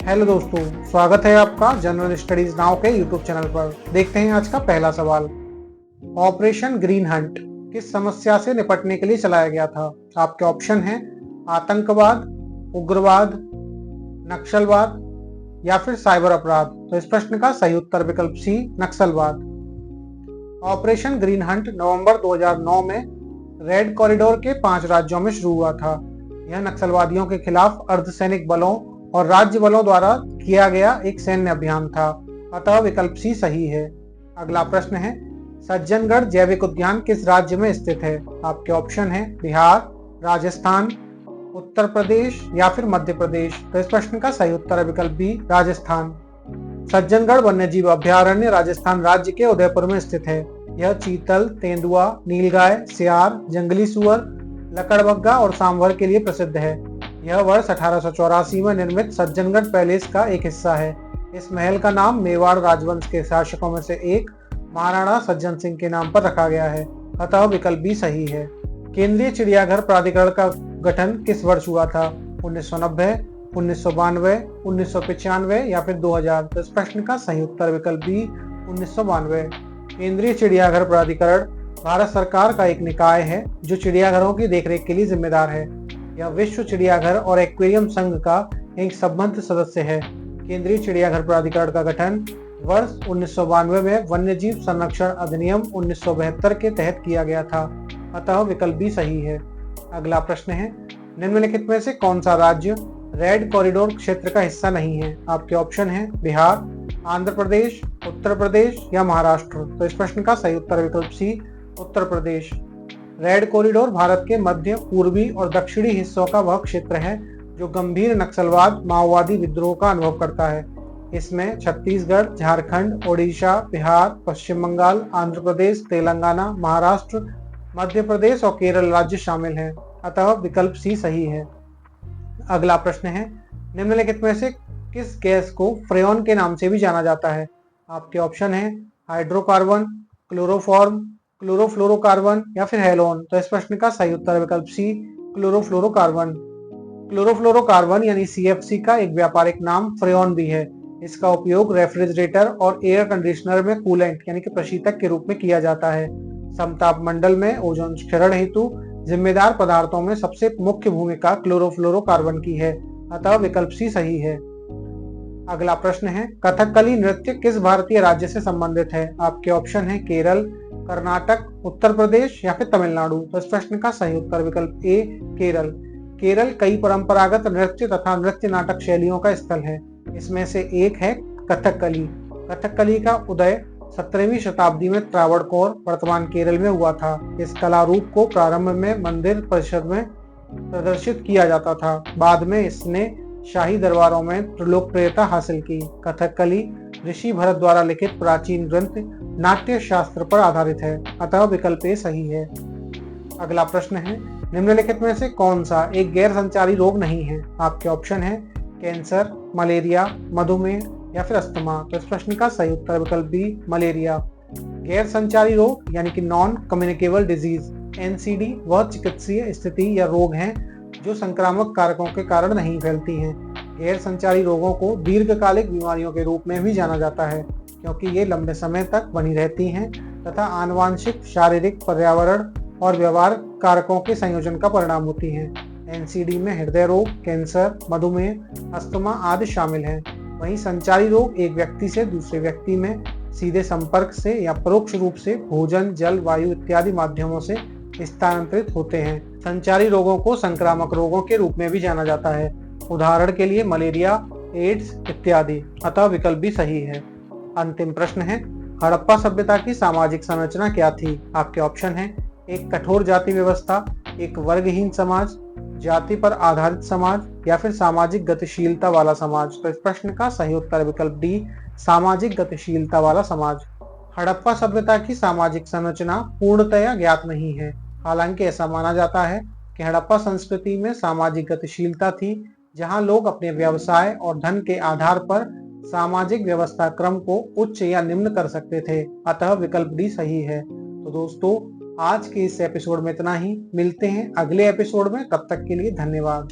Hello दोस्तों, स्वागत है आपका जनरल स्टडीज नाउ के यूट्यूब चैनल पर। देखते हैं आज का पहला सवाल। ऑपरेशन ग्रीन हंट किस समस्या से निपटने के लिए चलाया गया था? आपके ऑप्शन हैं आतंकवाद, उग्रवाद, नक्सलवाद या फिर साइबर अपराध। तो इस प्रश्न का सही उत्तर विकल्प सी, नक्सलवाद। ऑपरेशन ग्रीन हंट नवंबर 2009 में रेड कॉरिडोर के 5 राज्यों में शुरू हुआ था। यह नक्सलवादियों के खिलाफ अर्धसैनिक बलों और राज्य बलों द्वारा किया गया एक सैन्य अभियान था, अतः विकल्प सी सही है। अगला प्रश्न है, सज्जनगढ़ जैविक उद्यान किस राज्य में स्थित है? आपके ऑप्शन है बिहार, राजस्थान, उत्तर प्रदेश या फिर मध्य प्रदेश। तो इस प्रश्न का सही उत्तर है विकल्प बी, राजस्थान। सज्जनगढ़ वन्यजीव अभयारण्य राजस्थान राज्य के उदयपुर में स्थित है। यह चीतल, तेंदुआ, नीलगाय, सियार, जंगली सुअर, लकड़बग्गा और सांभर के लिए प्रसिद्ध है। यह वर्ष 1884 में निर्मित सज्जनगढ़ पैलेस का एक हिस्सा है। इस महल का नाम मेवाड़ राजवंश के शासकों में से एक महाराणा सज्जन सिंह के नाम पर रखा गया है, अतः विकल्प भी सही है। केंद्रीय चिड़ियाघर प्राधिकरण का गठन किस वर्ष हुआ था? 1990, 1992, 1995 या फिर 2000। तो इस प्रश्न का सही उत्तर विकल्प बी, 1992। केंद्रीय चिड़ियाघर प्राधिकरण भारत सरकार का एक निकाय है जो चिड़ियाघरों की देखरेख के लिए जिम्मेदार है। यह विश्व चिड़ियाघर और एक्वेरियम संघ का एक संबद्ध सदस्य है। केंद्रीय चिड़ियाघर प्राधिकरण का गठन वर्ष 1992 में वन्यजीव संरक्षण अधिनियम 1972 के तहत किया गया था, अतः विकल्प भी सही है। अगला प्रश्न है, निम्नलिखित में से कौन सा राज्य रेड कॉरिडोर क्षेत्र का हिस्सा नहीं है? आपके ऑप्शन है बिहार, आंध्र प्रदेश, उत्तर प्रदेश या महाराष्ट्र। तो इस प्रश्न का सही उत्तर विकल्प सी, उत्तर प्रदेश। रेड कॉरिडोर भारत के मध्य, पूर्वी और दक्षिणी हिस्सों का वह क्षेत्र है जो गंभीर नक्सलवाद, माओवादी विद्रोह का अनुभव करता है। इसमें छत्तीसगढ़, झारखंड, ओडिशा, बिहार, पश्चिम बंगाल, आंध्र प्रदेश, तेलंगाना, महाराष्ट्र, मध्य प्रदेश और केरल राज्य शामिल हैं, अतः विकल्प सी सही है। अगला प्रश्न है, निम्नलिखित में से किस गैस को फ्रेऑन के नाम से भी जाना जाता है? आपके ऑप्शन है हाइड्रोकार्बन, क्लोरोफॉर्म, क्लोरोफ्लोरोकार्बन या फिर हेलोन। तो इस प्रश्न का सही उत्तर विकल्प सी, क्लोरोफ्लोरोकार्बन। क्लोरोफ्लोरोकार्बन यानी CFC का एक व्यापारिक नाम फ्रेऑन भी है। इसका उपयोग रेफ्रिजरेटर और एयर कंडीशनर में कूलेंट यानी कि प्रशीतक के रूप में किया जाता है। समताप मंडल में ओजोन क्षरण हेतु जिम्मेदार पदार्थों में सबसे मुख्य भूमिका क्लोरोफ्लोरोकार्बन की है, अतः विकल्प सी सही है। अगला प्रश्न है, कथकली नृत्य किस भारतीय राज्य से संबंधित है? आपके ऑप्शन है केरल, कर्नाटक, उत्तर प्रदेश या फिर तमिलनाडु। तो इस प्रश्न का सही उत्तर विकल्प ए, केरल। केरल कई परंपरागत नृत्य तथा नृत्य नाटक शैलियों का स्थल है। इसमें से एक है कथकली। कथकली का उदय 17वीं शताब्दी में त्रावणकोर, वर्तमान केरल में हुआ था। इस कला रूप को प्रारंभ में मंदिर परिषद में प्रदर्शित किया जाता था, बाद में इसने शाही दरबारों में लोकप्रियता हासिल की। कथकली ऋषि भरत द्वारा लिखित प्राचीन ग्रंथ नाट्य शास्त्र पर आधारित है, अतः विकल्प ए सही है। अगला प्रश्न है, निम्नलिखित में से कौन सा एक गैर संचारी रोग नहीं है? आपके ऑप्शन है कैंसर, मलेरिया, मधुमेह या फिर अस्थमा। तो इस प्रश्न का सही उत्तर विकल्प बी, मलेरिया। गैर संचारी रोग यानी कि नॉन कम्युनिकेबल डिजीज, NCD वह चिकित्सीय स्थिति या रोग हैं जो संक्रामक कारकों के कारण नहीं फैलती हैं। गैर संचारी रोगों को दीर्घकालिक बीमारियों के रूप में भी जाना जाता है क्योंकि ये लंबे समय तक बनी रहती हैं तथा आनुवांशिक, शारीरिक, पर्यावरण और व्यवहार कारकों के संयोजन का परिणाम होती हैं। NCD में हृदय रोग, कैंसर, मधुमेह, अस्थमा आदि शामिल हैं। वहीं संचारी रोग एक व्यक्ति से दूसरे व्यक्ति में सीधे संपर्क से या परोक्ष रूप से भोजन, जल, वायु इत्यादि माध्यमों से स्थानांतरित होते हैं। संचारी रोगों को संक्रामक रोगों के रूप में भी जाना जाता है, उदाहरण के लिए मलेरिया, एड्स इत्यादि, अतः विकल्प भी सही है। अंतिम प्रश्न है, हड़प्पा सभ्यता की सामाजिक संरचना क्या थी? आपके ऑप्शन है एक कठोर जाति व्यवस्था, एक वर्गहीन समाज, जाति पर आधारित समाज या फिर सामाजिक गतिशीलता वाला समाज। तो इस प्रश्न का सही उत्तर विकल्प डी, सामाजिक गतिशीलता वाला समाज। हड़प्पा सभ्यता की सामाजिक संरचना पूर्णतया ज्ञात नहीं है। हालांकि ऐसा माना जाता है कि हड़प्पा संस्कृति में सामाजिक गतिशीलता थी, जहां लोग अपने व्यवसाय और धन के आधार पर सामाजिक व्यवस्था क्रम को उच्च या निम्न कर सकते थे, अतः विकल्प डी सही है। तो दोस्तों, आज के इस एपिसोड में इतना ही। मिलते हैं अगले एपिसोड में, तब तक के लिए धन्यवाद।